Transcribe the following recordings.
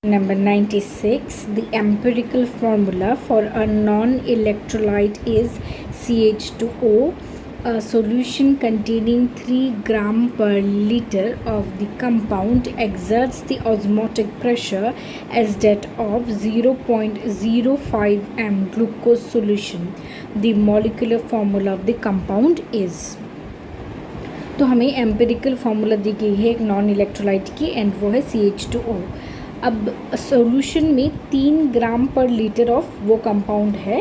Number 96, the empirical formula for a non-electrolyte is CH2O. A solution containing 3 gram per liter of the compound exerts the osmotic pressure as that of 0.05 m glucose solution. The molecular formula of the compound is. तो हमें empirical formula दी गई है एक non electrolyte की and वो है CH2O. अब solution में 3 ग्राम पर लीटर ऑफ वो कंपाउंड है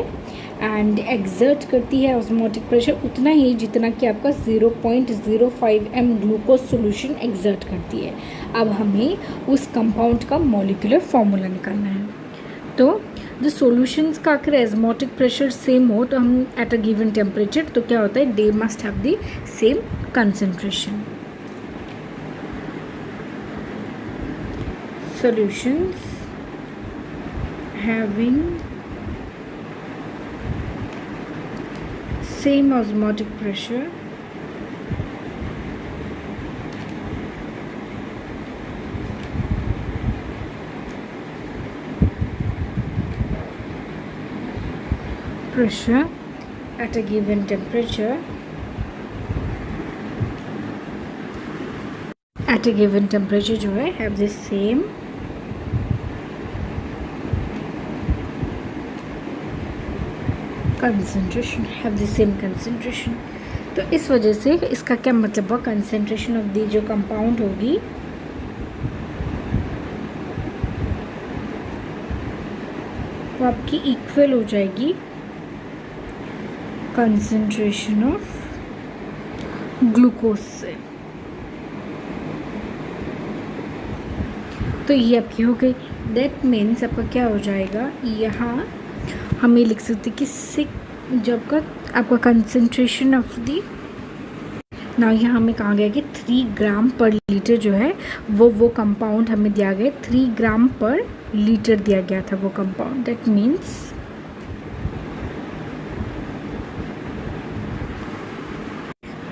एंड एक्सर्ट करती है ऑस्मोटिक प्रेशर उतना ही जितना कि आपका 0.05 m ग्लूकोज सॉल्यूशन एक्सर्ट करती है. अब हमें उस कंपाउंड का मॉलिक्यूलर फार्मूला निकालना है. तो द सॉल्यूशंस का अगर ऑस्मोटिक प्रेशर सेम हो तो हम एट अ गिवन टेम्परेचर तो क्या होता है, they must have the same concentration. Solutions having same osmotic pressure at a given temperature जो है have the same concentration, have the same concentration. तो इस वजह से इसका क्या मतलब हुआ, कंसंट्रेशन ऑफ दी जो कंपाउंड होगी वो आपकी इक्वल हो जाएगी कंसंट्रेशन ऑफ ग्लूकोज से. तो ये आपकी हो गई. दैट मीन्स आपका क्या हो जाएगा, यहाँ हमें लिख सकते कि जब का आपका कंसंट्रेशन ऑफ दी ना, यहाँ हमें कहा गया कि 3 ग्राम पर लीटर जो है वो कंपाउंड हमें दिया गया, 3 ग्राम पर लीटर दिया गया था वो compound. That means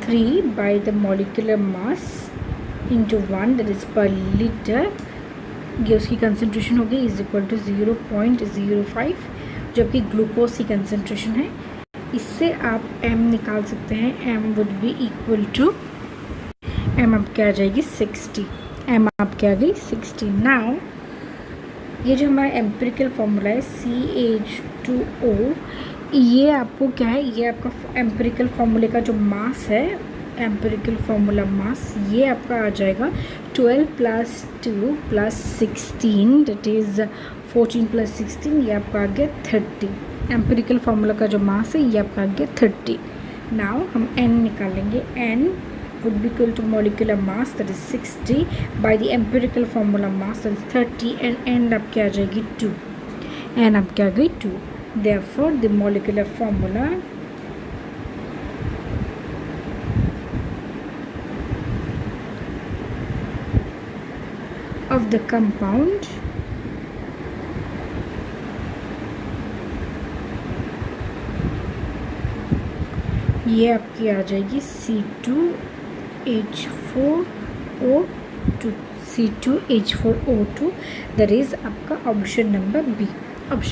3 by the molecular mass into 1 that is per liter, ये उसकी कंसंट्रेशन होगी इज इक्वल टू 0.05, जबकि ग्लूकोज की कंसंट्रेशन है. इससे आप m निकाल सकते हैं. m would be equal to m आपके आ जाएगी 60. m आपके आ गई 60. नाउ ये जो हमारा एम्पिरिकल फार्मूला है CH2O, ये आपको क्या है, ये आपका एम्पिरिकल फार्मूले का जो मास है, एम्पिरिकल फार्मूला मास, ये आपका आ जाएगा 12 + 2 + 16 दैट इज़ 14 + 16, ये आपका आ गया 30. एम्पिरिकल फार्मूला का जो मास है ये आपका आ गया 30. नाउ हम n निकालेंगे. n would be equal to molecular mass that is 60 by the empirical formula mass that is 30 and n आपके आ जाएगी 2. n आपके आ गई 2. therefore the molecular formula of the compound ये आपकी आ जाएगी C2H4O2 दैट इज़ आपका ऑप्शन नंबर बी.